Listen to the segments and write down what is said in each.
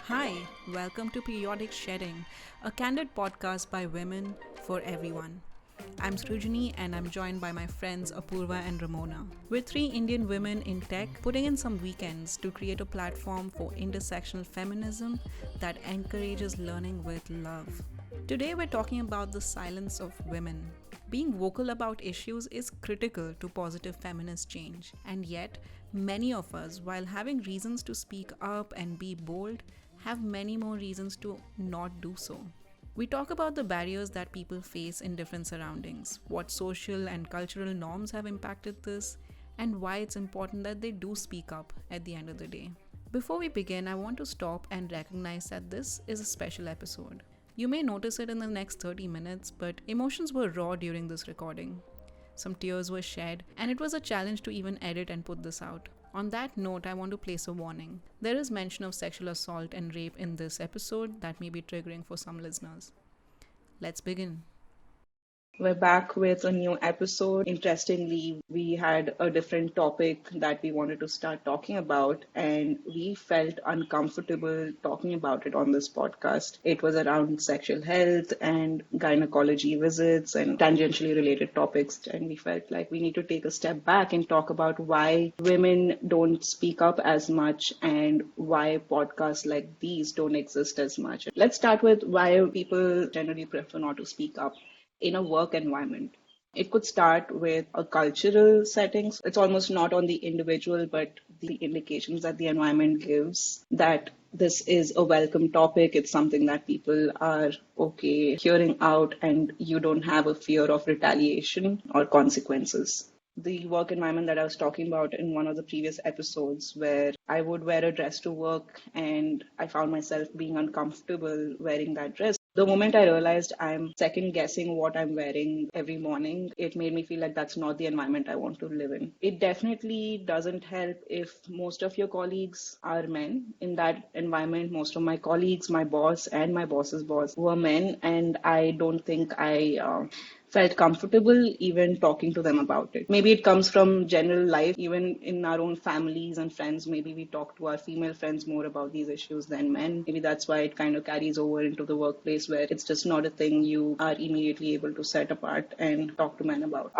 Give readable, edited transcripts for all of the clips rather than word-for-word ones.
Hi, welcome to Periodic Shedding, a candid podcast by women for everyone. I'm Srujani and I'm joined by my friends Apurva and Ramona. We're three Indian women in tech putting in some weekends to create a platform for intersectional feminism that encourages learning with love. Today we're talking about the silence of women. Being vocal about issues is critical to positive feminist change, and yet, many of us, while having reasons to speak up and be bold, have many more reasons to not do so. We talk about the barriers that people face in different surroundings, what social and cultural norms have impacted this, and why it's important that they do speak up at the end of the day. Before we begin, I want to stop and recognize that this is a special episode. You may notice it in the next 30 minutes, but emotions were raw during this recording. Some tears were shed, and it was a challenge to even edit and put this out. On that note, I want to place a warning. There is mention of sexual assault and rape in this episode that may be triggering for some listeners. Let's begin. We're back with a new episode. Interestingly, we had a different topic that we wanted to start talking about, and we felt uncomfortable talking about it on this podcast. It was around sexual health and gynecology visits and tangentially related topics, and we felt like we need to take a step back and talk about why women don't speak up as much and why podcasts like these don't exist as much. Let's start with why people generally prefer not to speak up in a work environment. It could start with a cultural settings. It's almost not on the individual, but the indications that the environment gives that this is a welcome topic. It's something that people are okay hearing out, and you don't have a fear of retaliation or consequences. The work environment that I was talking about in one of the previous episodes, where I would wear a dress to work and I found myself being uncomfortable wearing that dress. The moment I realized I'm second guessing what I'm wearing every morning, it made me feel like that's not the environment I want to live in. It definitely doesn't help if most of your colleagues are men. In that environment, most of my colleagues, my boss and my boss's boss were men, and I don't think I felt comfortable even talking to them about it. Maybe it comes from general life, even in our own families and friends. Maybe we talk to our female friends more about these issues than men. Maybe that's why it kind of carries over into the workplace, where it's just not a thing you are immediately able to set apart and talk to men about.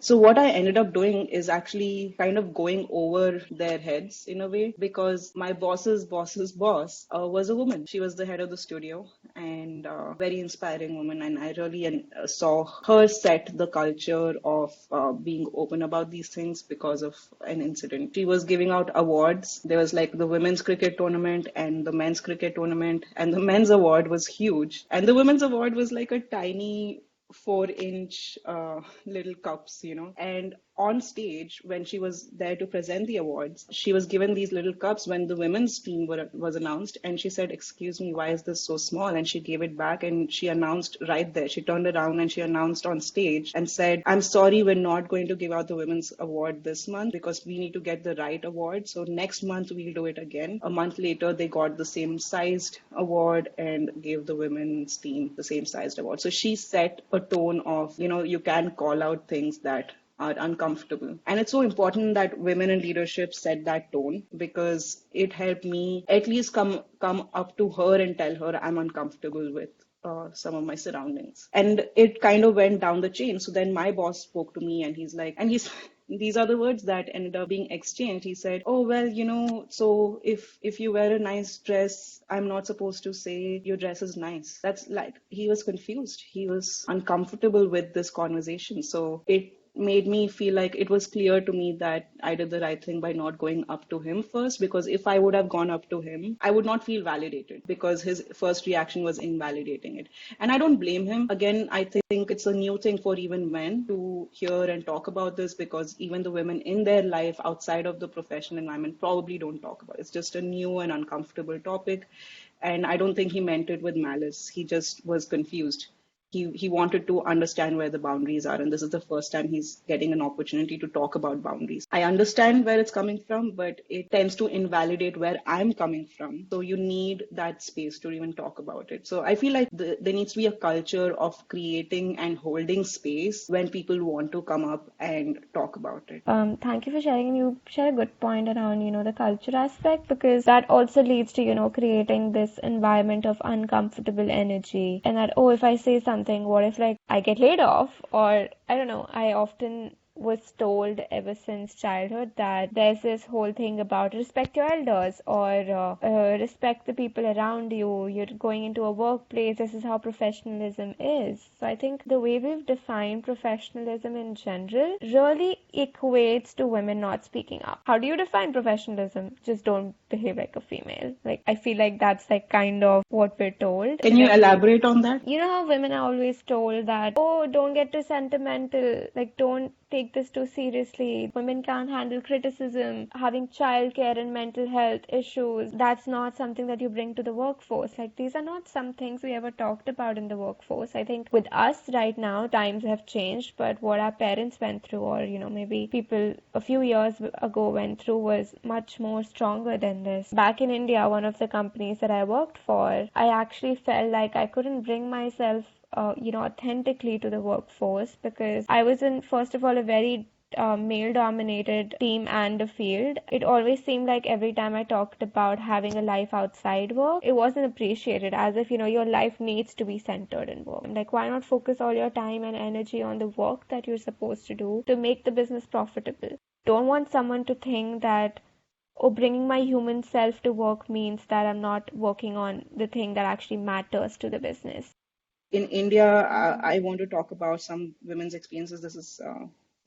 So what I ended up doing is actually kind of going over their heads in a way, because my boss's boss was a woman. She was the head of the studio, and very inspiring woman, and I really saw her set the culture of being open about these things because of an incident. She was giving out awards. There was like the women's cricket tournament and the men's cricket tournament, and the men's award was huge, and the women's award was like a tiny 4-inch little cups. And on stage, when she was there to present the awards, she was given these little cups when the women's team was announced, and she said, "Excuse me, why is this so small?" And she gave it back, and she announced right there. She turned around and she announced on stage and said, "I'm sorry, we're not going to give out the women's award this month because we need to get the right award. So next month we'll do it again." A month later, they got the same sized award and gave the women's team the same sized award. So she set a tone of, you can call out things that are uncomfortable. And it's so important that women in leadership set that tone, because it helped me at least come up to her and tell her I'm uncomfortable with some of my surroundings. And it kind of went down the chain. So then my boss spoke to me, and he's these are the words that ended up being exchanged. He said, "Oh, well, so if you wear a nice dress, I'm not supposed to say your dress is nice." That's like, he was confused. He was uncomfortable with this conversation. So it made me feel like it was clear to me that I did the right thing by not going up to him first, because if I would have gone up to him, I would not feel validated, because his first reaction was invalidating it. And I don't blame him. Again, I think it's a new thing for even men to hear and talk about this, because even the women in their life outside of the professional environment probably don't talk about it. It's just a new and uncomfortable topic. And I don't think he meant it with malice. He just was confused. he wanted to understand where the boundaries are, and this is the first time he's getting an opportunity to talk about boundaries. I understand where it's coming from, but it tends to invalidate where I'm coming from. So you need that space to even talk about it. So I feel like there needs to be a culture of creating and holding space when people want to come up and talk about it. Thank you for sharing. You share a good point around, the culture aspect, because that also leads to, creating this environment of uncomfortable energy. And that, oh, if I say something, what if like I get laid off? Or I don't know. I often was told ever since childhood that there's this whole thing about respect your elders, or respect the people around you. You're going into a workplace. This is how professionalism is. So I think the way we've defined professionalism in general really equates to women not speaking up. How do you define professionalism? Just don't behave like a female. Like, I feel like that's like kind of what we're told. Can you elaborate on that? You know how women are always told that, oh, don't get too sentimental, like don't take this too seriously. Women can't handle criticism, having childcare and mental health issues. That's not something that you bring to the workforce. Like, these are not some things we ever talked about in the workforce. I think with us right now, times have changed, but what our parents went through, or, maybe people a few years ago went through, was much more stronger than this. Back in India, one of the companies that I worked for, I actually felt like I couldn't bring myself authentically to the workforce, because I was in, first of all, a very male dominated team and a field. It always seemed like every time I talked about having a life outside work, it wasn't appreciated, as if, your life needs to be centered in work. Like, why not focus all your time and energy on the work that you're supposed to do to make the business profitable? Don't want someone to think that, oh, bringing my human self to work means that I'm not working on the thing that actually matters to the business. In India, I want to talk about some women's experiences. This is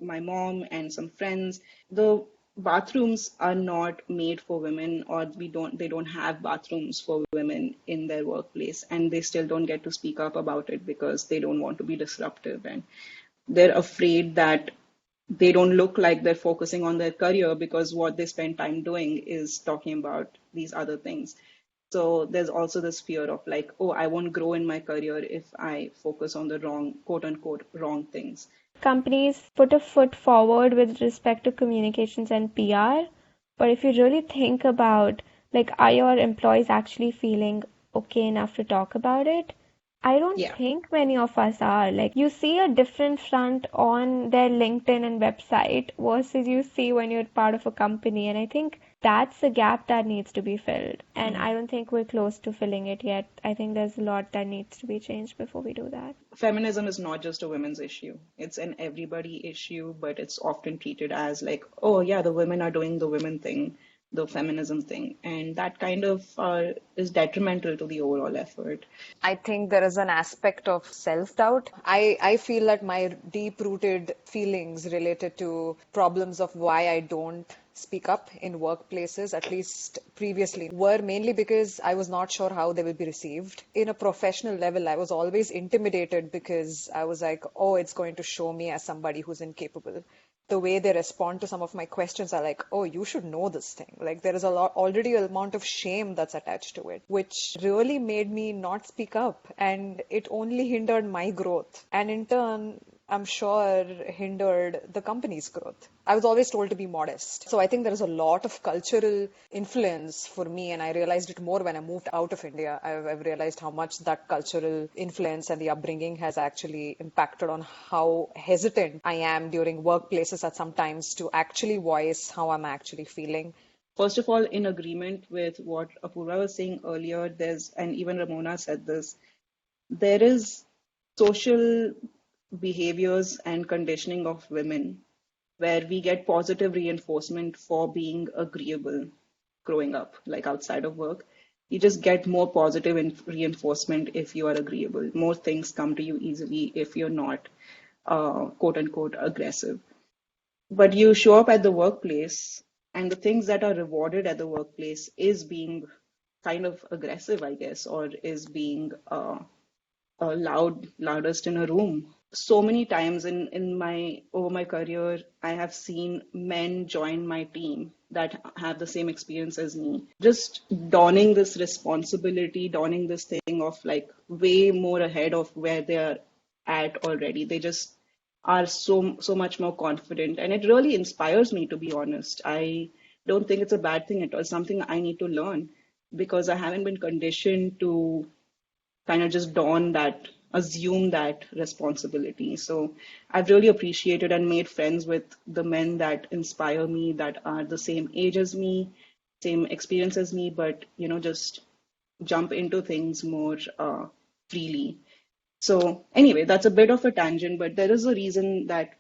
my mom and some friends. The bathrooms are not made for women, or they don't have bathrooms for women in their workplace, and they still don't get to speak up about it because they don't want to be disruptive, and they're afraid that they don't look like they're focusing on their career because what they spend time doing is talking about these other things. So there's also this fear of like, oh, I won't grow in my career if I focus on the wrong, quote unquote, wrong things. Companies put a foot forward with respect to communications and PR, but if you really think about, like, are your employees actually feeling okay enough to talk about it? I don't Yeah. think many of us are. Like, you see a different front on their LinkedIn and website versus you see when you're part of a company. And I think that's a gap that needs to be filled. And I don't think we're close to filling it yet. I think there's a lot that needs to be changed before we do that. Feminism is not just a women's issue. It's an everybody issue, but it's often treated as like, oh, yeah, the women are doing the women thing, the feminism thing. And that kind of is detrimental to the overall effort. I think there is an aspect of self-doubt. I feel that my deep-rooted feelings related to problems of why I don't speak up in workplaces, at least previously, were mainly because I was not sure how they will be received. In a professional level, I was always intimidated because I was like, oh, it's going to show me as somebody who's incapable. The way they respond to some of my questions are like, oh, you should know this thing. Like, there is already an amount of shame that's attached to it, which really made me not speak up, and it only hindered my growth. And in turn, I'm sure hindered the company's growth. I was always told to be modest. So I think there is a lot of cultural influence for me, and I realized it more when I moved out of India. I've realized how much that cultural influence and the upbringing has actually impacted on how hesitant I am during workplaces at sometimes to actually voice how I'm actually feeling. First of all, in agreement with what Apurva was saying earlier, and even Ramona said this, there is social behaviors and conditioning of women where we get positive reinforcement for being agreeable growing up, like outside of work. You just get more positive reinforcement if you are agreeable. More things come to you easily if you're not, quote unquote, aggressive. But you show up at the workplace, and the things that are rewarded at the workplace is being kind of aggressive, I guess, or is being loudest in a room. So many times in my over my career, I have seen men join my team that have the same experience as me, just donning this responsibility, donning this thing of like way more ahead of where they are at already. They just are so much more confident, and it really inspires me, to be honest. I don't think it's a bad thing at all. It's something I need to learn because I haven't been conditioned to kind of just assume that responsibility. So I've really appreciated and made friends with the men that inspire me, that are the same age as me, same experience as me, but just jump into things more freely. So anyway, that's a bit of a tangent, but there is a reason that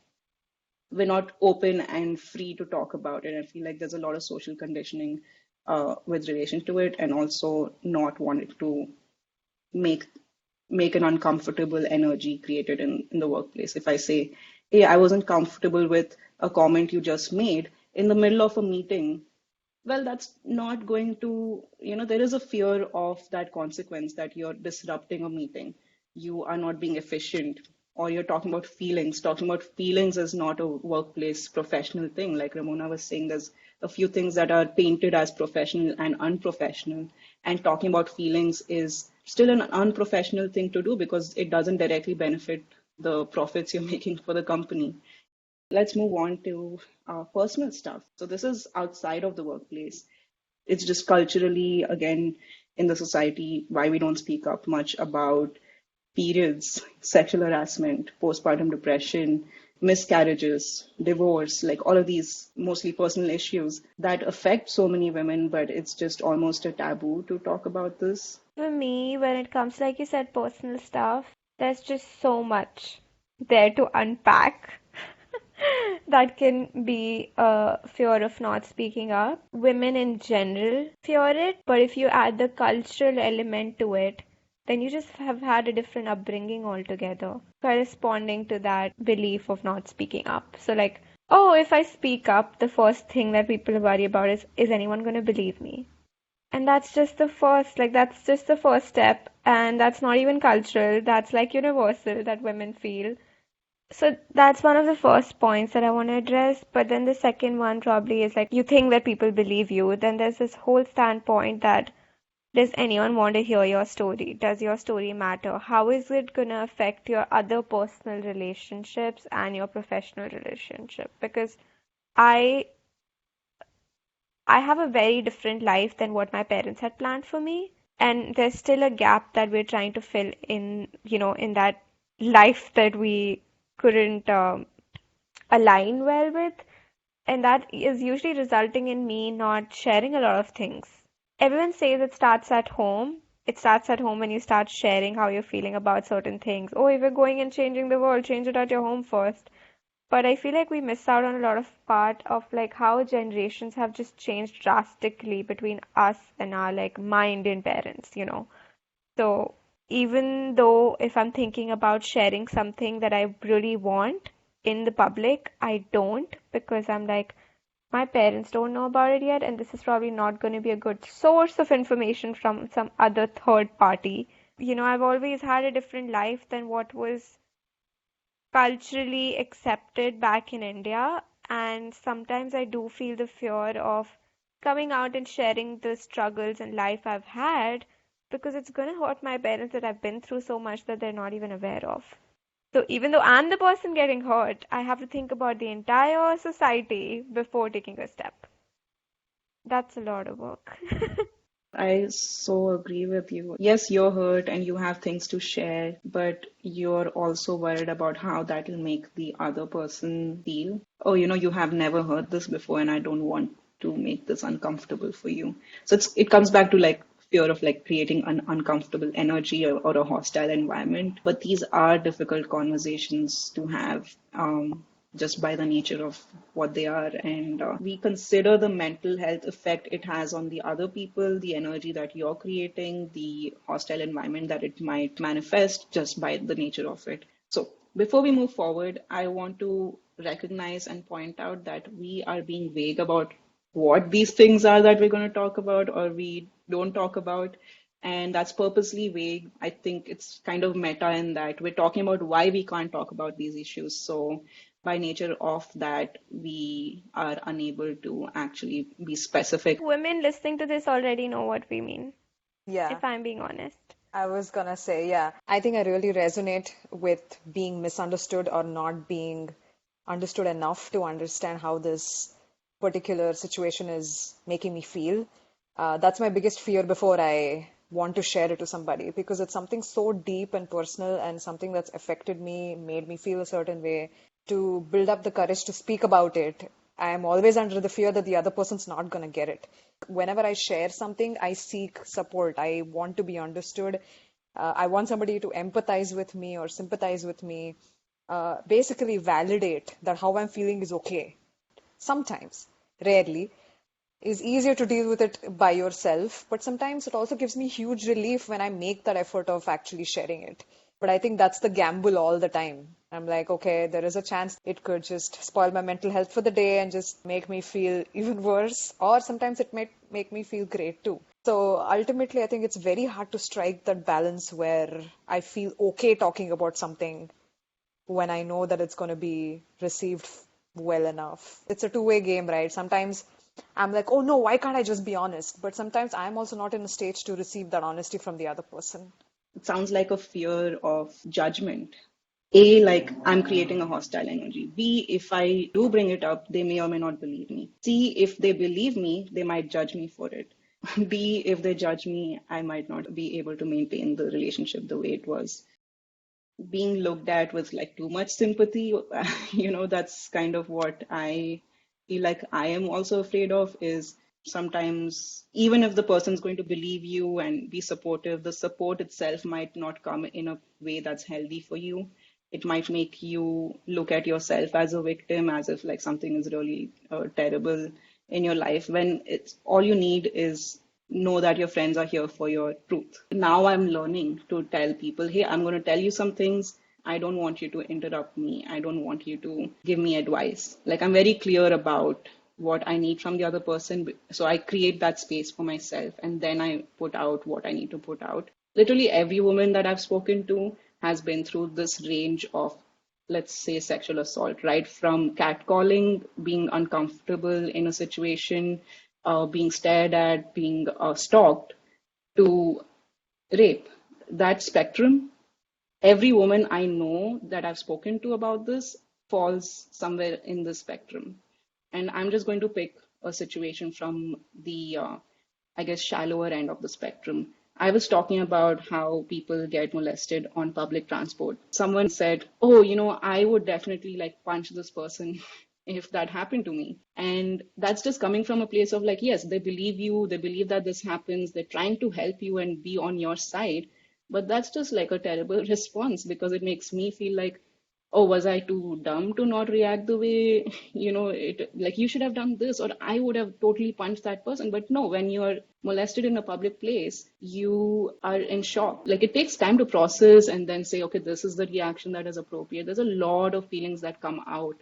we're not open and free to talk about it. I feel like there's a lot of social conditioning with relation to it, and also not wanting to make make an uncomfortable energy created in the workplace. If I say, hey, I wasn't comfortable with a comment you just made in the middle of a meeting, well, that's not going to, there is a fear of that consequence that you're disrupting a meeting. You are not being efficient, or you're talking about feelings. Talking about feelings is not a workplace professional thing. Like Ramona was saying, there's a few things that are painted as professional and unprofessional. And talking about feelings is still an unprofessional thing to do because it doesn't directly benefit the profits you're making for the company. Let's move on to personal stuff. So this is outside of the workplace. It's just culturally, again, in the society, why we don't speak up much about periods, sexual harassment, postpartum depression, miscarriages, divorce, like all of these mostly personal issues that affect so many women, but it's just almost a taboo to talk about this. For me, when it comes, like you said, personal stuff, there's just so much there to unpack. That can be a fear of not speaking up. Women in general fear it, but if you add the cultural element to it, then you just have had a different upbringing altogether, corresponding to that belief of not speaking up. So, like, oh, if I speak up, the first thing that people worry about is anyone going to believe me? And that's just the first, like, that's just the first step. And that's not even cultural, that's like universal that women feel. So that's one of the first points that I want to address. But then the second one probably is like, you think that people believe you. Then there's this whole standpoint that, does anyone want to hear your story? Does your story matter? How is it going to affect your other personal relationships and your professional relationship? Because I I have a very different life than what my parents had planned for me. And there's still a gap that we're trying to fill in, in that life that we couldn't align well with. And that is usually resulting in me not sharing a lot of things. Everyone says it starts at home. It starts at home when you start sharing how you're feeling about certain things. Oh, if you're going and changing the world, change it at your home first. But I feel like we miss out on a lot of part of like how generations have just changed drastically between us and our like my Indian parents. So even though if I'm thinking about sharing something that I really want in the public, I don't because I'm like, my parents don't know about it yet, and this is probably not going to be a good source of information from some other third party. I've always had a different life than what was culturally accepted back in India, and sometimes I do feel the fear of coming out and sharing the struggles and life I've had because it's going to hurt my parents that I've been through so much that they're not even aware of. So even though I'm the person getting hurt, I have to think about the entire society before taking a step. That's a lot of work. I so agree with you. Yes, you're hurt and you have things to share, but you're also worried about how that will make the other person feel. Oh, you have never heard this before, and I don't want to make this uncomfortable for you. So it comes back to like fear of like creating an uncomfortable energy or a hostile environment. But these are difficult conversations to have. Just by the nature of what they are. And we consider the mental health effect it has on the other people, the energy that you're creating, the hostile environment that it might manifest just by the nature of it. So before we move forward, I want to recognize and point out that we are being vague about what these things are that we're going to talk about or we don't talk about. And that's purposely vague. I think it's kind of meta in that we're talking about why we can't talk about these issues. So by nature of that, we are unable to actually be specific. Women listening to this already know what we mean, Yeah. if I'm being honest. I was gonna say, yeah, I think I really resonate with being misunderstood or not being understood enough to understand how this particular situation is making me feel. That's my biggest fear before I want to share it to somebody because it's something so deep and personal and something that's affected me, made me feel a certain way. To build up the courage to speak about it, I am always under the fear that the other person's not going to get it. Whenever I share something, I seek support. I want to be understood. I want somebody to empathize with me or sympathize with me, basically validate that how I'm feeling is okay. Sometimes, rarely, is easier to deal with it by yourself, but sometimes it also gives me huge relief when I make that effort of actually sharing it. But I think that's the gamble all the time. I'm like, okay, there is a chance it could just spoil my mental health for the day and just make me feel even worse, or sometimes it might make me feel great too. So ultimately, I think it's very hard to strike that balance where I feel okay talking about something when I know that it's going to be received well enough. It's a two-way game, right? Sometimes I'm like, oh no, why can't I just be honest? But sometimes I'm also not in a stage to receive that honesty from the other person. It sounds like a fear of judgment. A, like I'm creating a hostile energy. B, if I do bring it up, they may or may not believe me. C, if they believe me, they might judge me for it. D, if they judge me, I might not be able to maintain the relationship the way it was. Being looked at with like too much sympathy, that's kind of what I feel like I am also afraid of is sometimes even if the person's going to believe you and be supportive, the support itself might not come in a way that's healthy for you. It might make you look at yourself as a victim, as if like something is really terrible in your life when it's all you need is know that your friends are here for your truth. Now I'm learning to tell people, hey, I'm going to tell you some things. I don't want you to interrupt me. I don't want you to give me advice. Like I'm very clear about what I need from the other person. So I create that space for myself and then I put out what I need to put out. Literally every woman that I've spoken to has been through this range of, let's say, sexual assault, right? From catcalling, being uncomfortable in a situation, being stared at, being stalked, to rape. That spectrum, every woman I know that I've spoken to about this falls somewhere in the spectrum. And I'm just going to pick a situation from the, I guess, shallower end of the spectrum. I was talking about how people get molested on public transport. Someone said, oh, I would definitely like punch this person if that happened to me. And that's just coming from a place of like, yes, they believe you, they believe that this happens, they're trying to help you and be on your side. But that's just like a terrible response because it makes me feel like, oh, was I too dumb to not react the way, it like you should have done this, or I would have totally punched that person. But no, when you're molested in a public place, you are in shock. Like it takes time to process and then say, okay, this is the reaction that is appropriate. There's a lot of feelings that come out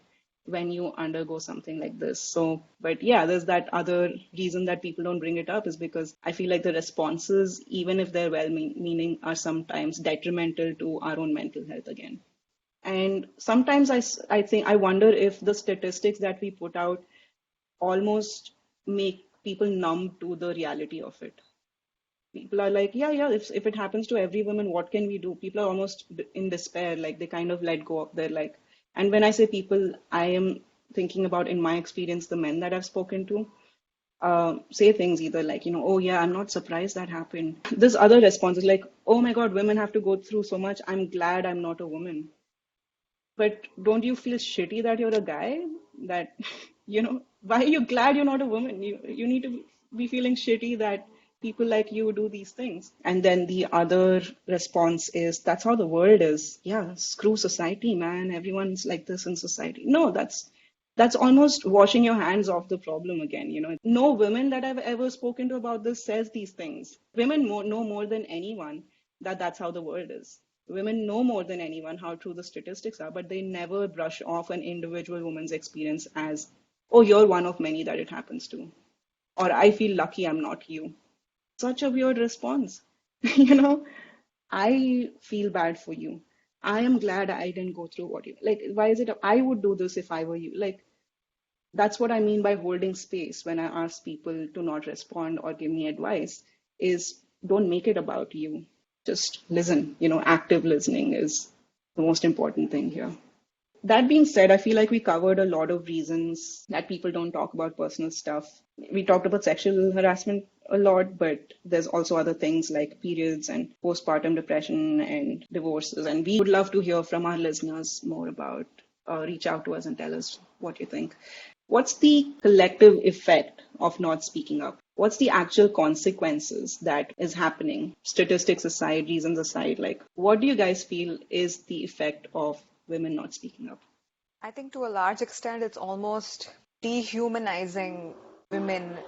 when you undergo something like this. So, but yeah, there's that other reason that people don't bring it up is because I feel like the responses, even if they're well-meaning, are sometimes detrimental to our own mental health again. And sometimes I think I wonder if the statistics that we put out almost make people numb to the reality of it. People are like, yeah, if it happens to every woman, what can we do? People are almost in despair, like they kind of let go of their like. And when I say people, I am thinking about, in my experience, the men that I've spoken to say things either like, oh yeah, I'm not surprised that happened. This other response is like, oh my God, women have to go through so much. I'm glad I'm not a woman. But don't you feel shitty that you're a guy? That, why are you glad you're not a woman? You need to be feeling shitty that people like you do these things. And then the other response is, that's how the world is. Yeah, screw society, man. Everyone's like this in society. No, that's almost washing your hands off the problem again. No women that I've ever spoken to about this says these things. Women know more than anyone that that's how the world is. Women know more than anyone how true the statistics are, but they never brush off an individual woman's experience as, oh, you're one of many that it happens to. Or I feel lucky I'm not you. Such a weird response. you know, I feel bad for you. I am glad I didn't go through what you like. Why is it I would do this if I were you? Like, that's what I mean by holding space when I ask people to not respond or give me advice, is don't make it about you. just listen. Active listening is the most important thing here. That being said, I feel like we covered a lot of reasons that people don't talk about personal stuff. We talked about sexual harassment a lot, but there's also other things like periods and postpartum depression and divorces. And we would love to hear from our listeners more about, reach out to us and tell us what you think. What's the collective effect of not speaking up? What's the actual consequences that is happening? Statistics aside, reasons aside, like what do you guys feel is the effect of women not speaking up? I think to a large extent, it's almost dehumanizing women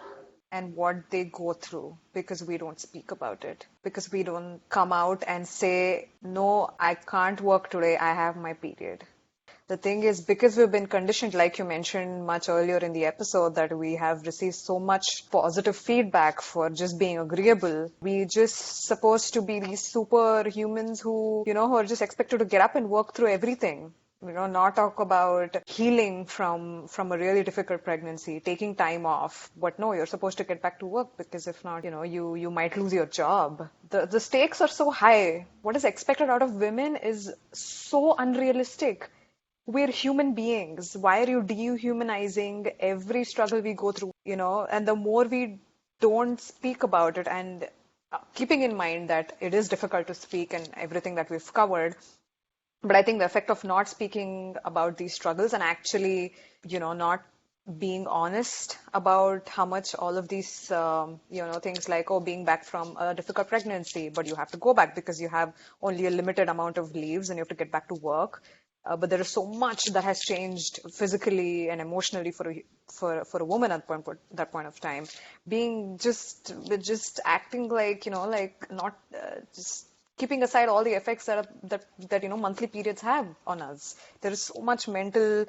and what they go through because we don't speak about it, because we don't come out and say, no, I can't work today, I have my period. The thing is, because we've been conditioned, like you mentioned much earlier in the episode, that we have received so much positive feedback for just being agreeable, we just supposed to be these superhumans who are just expected to get up and work through everything. Not talk about healing from a really difficult pregnancy, taking time off. But no, you're supposed to get back to work because if not, you might lose your job. The stakes are so high. What is expected out of women is so unrealistic. We're human beings. Why are you dehumanizing every struggle we go through? And the more we don't speak about it, and keeping in mind that it is difficult to speak and everything that we've covered, but I think the effect of not speaking about these struggles and actually, not being honest about how much all of these, things like, being back from a difficult pregnancy, but you have to go back because you have only a limited amount of leaves and you have to get back to work. But there is so much that has changed physically and emotionally for a woman at that point of time. Being just acting like like not just keeping aside all the effects that monthly periods have on us. There is so much mental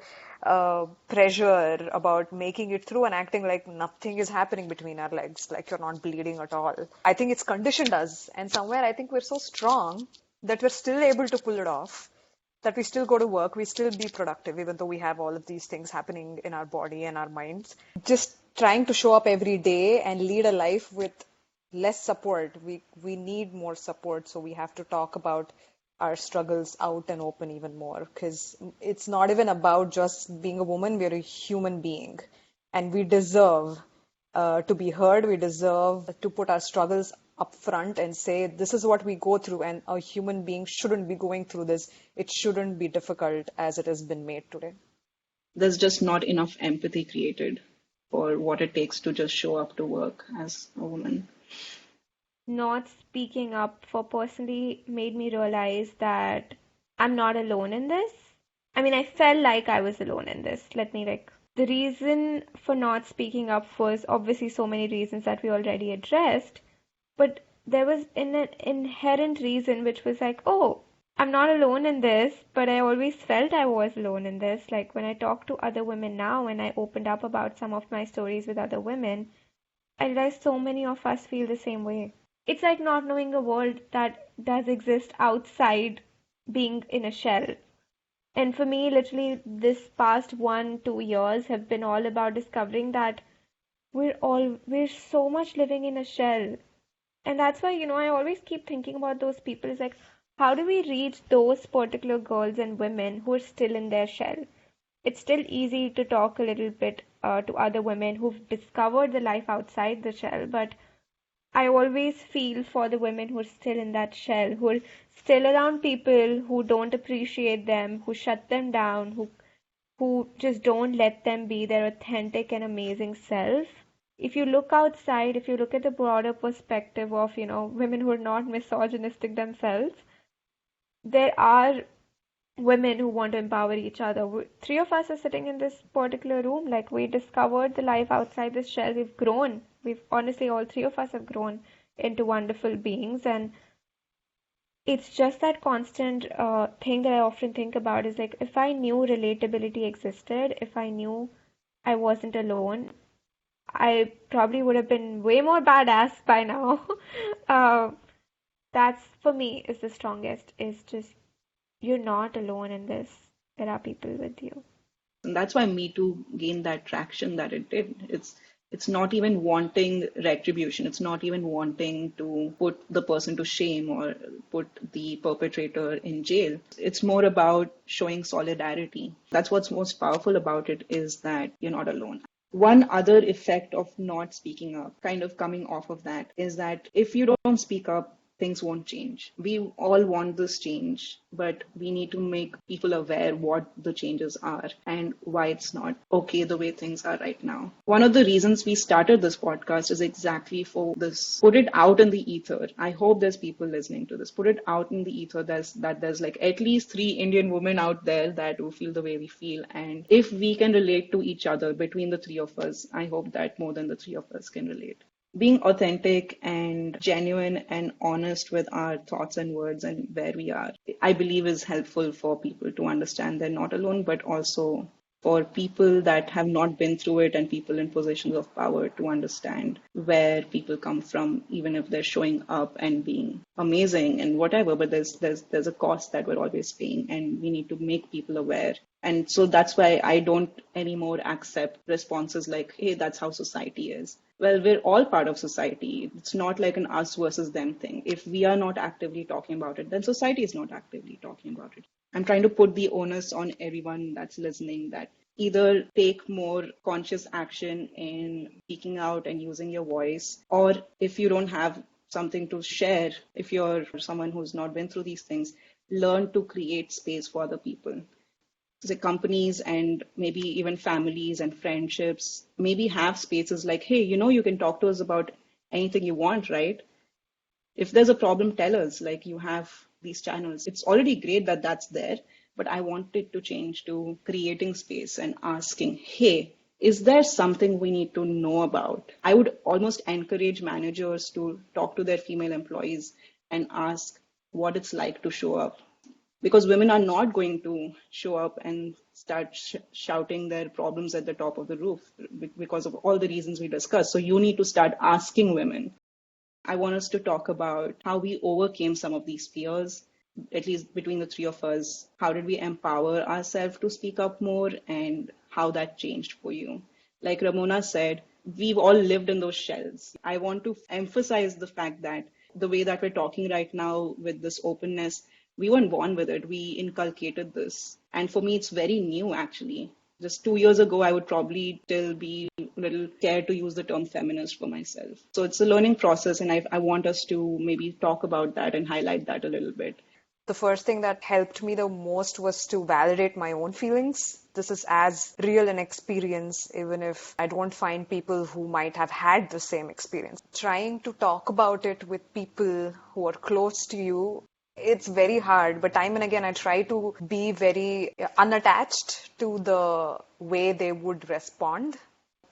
pressure about making it through and acting like nothing is happening between our legs, like you're not bleeding at all. I think it's conditioned us, and somewhere I think we're so strong that we're still able to pull it off, that we still go to work, we still be productive, even though we have all of these things happening in our body and our minds. Just trying to show up every day and lead a life with less support. We need more support, so we have to talk about our struggles out and open even more, because it's not even about just being a woman. We're a human being, and we deserve to be heard. We deserve to put our struggles up front and say, this is what we go through, and a human being shouldn't be going through this. It shouldn't be difficult as it has been made today. There's just not enough empathy created for what it takes to just show up to work as a woman. Not speaking up for personally made me realize that I'm not alone in this. I mean, I felt like I was alone in this. The reason for not speaking up was obviously so many reasons that we already addressed, but there was an inherent reason which was like, oh, I'm not alone in this, but I always felt I was alone in this. Like when I talk to other women now and I opened up about some of my stories with other women, I realized so many of us feel the same way. It's like not knowing a world that does exist outside being in a shell. And for me, literally, this past 1, 2 years have been all about discovering that we're so much living in a shell. And that's why, I always keep thinking about those people. It's like, how do we reach those particular girls and women who are still in their shell? It's still easy to talk a little bit to other women who've discovered the life outside the shell, but I always feel for the women who are still in that shell, who are still around people who don't appreciate them, who shut them down, who just don't let them be their authentic and amazing self. If you look outside, if you look at the broader perspective of, women who are not misogynistic themselves, there are women who want to empower each other. Three of us are sitting in this particular room. Like, we discovered the life outside this shell. We've grown. We've honestly, all three of us have grown into wonderful beings. And it's just that constant thing that I often think about is like, if I knew relatability existed, if I knew I wasn't alone, I probably would have been way more badass by now. uh, that's for me is the strongest, is just you're not alone in this. There are people with you. And that's why Me Too gained that traction that it did. It's It's not even wanting retribution. It's not even wanting to put the person to shame or put the perpetrator in jail. It's more about showing solidarity. That's what's most powerful about it, is that you're not alone. One other effect of not speaking up, kind of coming off of that, is that if you don't speak up, things won't change. We all want this change, but we need to make people aware what the changes are and why it's not okay the way things are right now. One of the reasons we started this podcast is exactly for this. Put it out in the ether. I hope there's people listening to this. Put it out in the ether. There's like at least 3 Indian women out there that will feel the way we feel. And if we can relate to each other between the three of us, I hope that more than the three of us can relate. Being authentic and genuine and honest with our thoughts and words and where we are, I believe is helpful for people to understand they're not alone, but also for people that have not been through it and people in positions of power to understand where people come from, even if they're showing up and being amazing and whatever. But there's a cost that we're always paying, and we need to make people aware. And so that's why I don't anymore accept responses like, hey, that's how society is. Well, we're all part of society. It's not like an us versus them thing. If we are not actively talking about it, then society is not actively talking about it. I'm trying to put the onus on everyone that's listening, that either take more conscious action in speaking out and using your voice, or if you don't have something to share, if you're someone who's not been through these things, learn to create space for other people. The companies and maybe even families and friendships maybe have spaces like, hey, you can talk to us about anything you want, right? If there's a problem, tell us. Like, you have these channels. It's already great that that's there, but I want it to change to creating space and asking, hey, is there something we need to know about? I would almost encourage managers to talk to their female employees and ask what it's like to show up. Because women are not going to show up and start shouting their problems at the top of the roof because of all the reasons we discussed. So you need to start asking women. I want us to talk about how we overcame some of these fears, at least between the three of us. How did we empower ourselves to speak up more, and how that changed for you? Like Ramona said, we've all lived in those shells. I want to emphasize the fact that the way that we're talking right now with this openness, we weren't born with it. We inculcated this. And for me, it's very new, actually. Just 2 years ago, I would probably still be a little scared to use the term feminist for myself. So it's a learning process, and I want us to maybe talk about that and highlight that a little bit. The first thing that helped me the most was to validate my own feelings. This is as real an experience, even if I don't find people who might have had the same experience. Trying to talk about it with people who are close to you, it's very hard, but time and again I try to be very unattached to the way they would respond.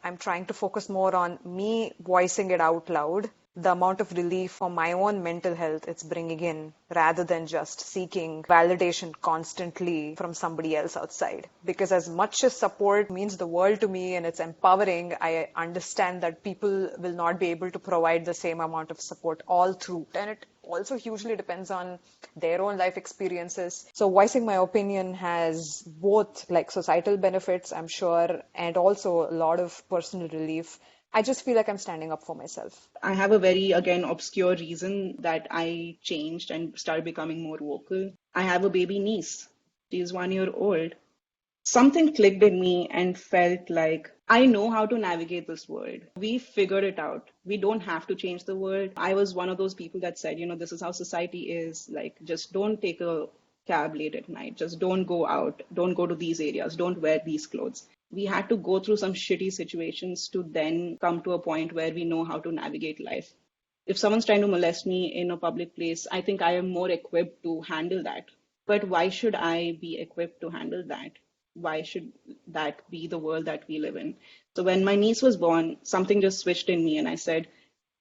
I'm trying to focus more on me voicing it out loud, the amount of relief for my own mental health it's bringing in, rather than just seeking validation constantly from somebody else outside. Because as much as support means the world to me and it's empowering, I understand that people will not be able to provide the same amount of support all through. And it also hugely depends on their own life experiences. So voicing my opinion has both like societal benefits, I'm sure, and also a lot of personal relief. I just feel like I'm standing up for myself. I have a very, again, obscure reason that I changed and started becoming more vocal. I have a baby niece. She's 1 year old. Something clicked in me and felt like I know how to navigate this world. We figured it out. We don't have to change the world. I was one of those people that said, this is how society is. Like, just don't take a cab late at night. Just don't go out. Don't go to these areas. Don't wear these clothes. We had to go through some shitty situations to then come to a point where we know how to navigate life. If someone's trying to molest me in a public place, I think I am more equipped to handle that. But why should I be equipped to handle that? Why should that be the world that we live in? So when my niece was born, something just switched in me, and I said,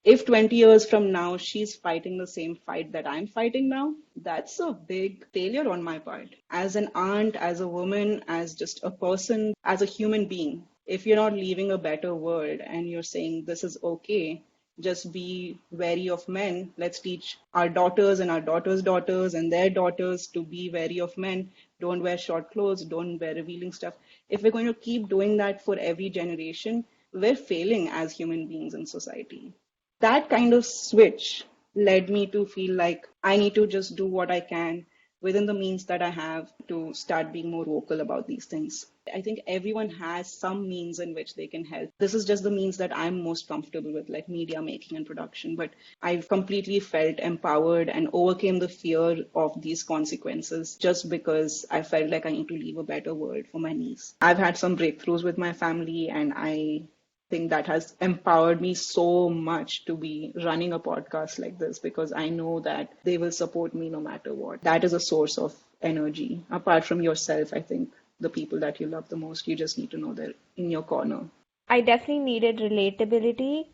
if 20 years from now she's fighting the same fight that I'm fighting now, that's a big failure on my part. As an aunt, as a woman, as just a person, as a human being, if you're not leaving a better world and you're saying this is okay, just be wary of men. Let's teach our daughters and our daughters' daughters and their daughters to be wary of men. Don't wear short clothes, don't wear revealing stuff. If we're going to keep doing that for every generation, we're failing as human beings in society. That kind of switch led me to feel like I need to just do what I can within the means that I have to start being more vocal about these things. I think everyone has some means in which they can help. This is just the means that I'm most comfortable with, like media making and production. But I've completely felt empowered and overcame the fear of these consequences just because I felt like I need to leave a better world for my niece. I've had some breakthroughs with my family, and I think that has empowered me so much to be running a podcast like this, because I know that they will support me no matter what. That is a source of energy. Apart from yourself, I think the people that you love the most, you just need to know they're in your corner. I definitely needed relatability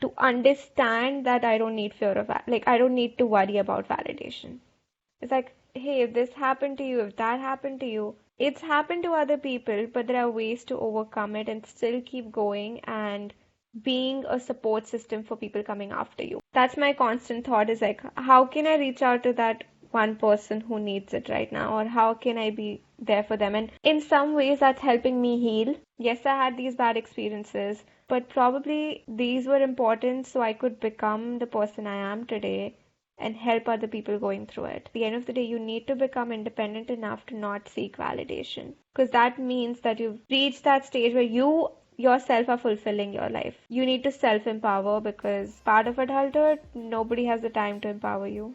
to understand that I don't need fear of, like, I don't need to worry about validation. It's like, hey, if this happened to you, if that happened to you, it's happened to other people, but there are ways to overcome it and still keep going and being a support system for people coming after you. That's my constant thought, is like, how can I reach out to that one person who needs it right now, or how can I be there for them? And in some ways, that's helping me heal. Yes, I had these bad experiences, but probably these were important so I could become the person I am today and help other people going through it. At the end of the day, you need to become independent enough to not seek validation, because that means that you've reached that stage where you yourself are fulfilling your life. You need to self-empower, because part of adulthood, nobody has the time to empower you.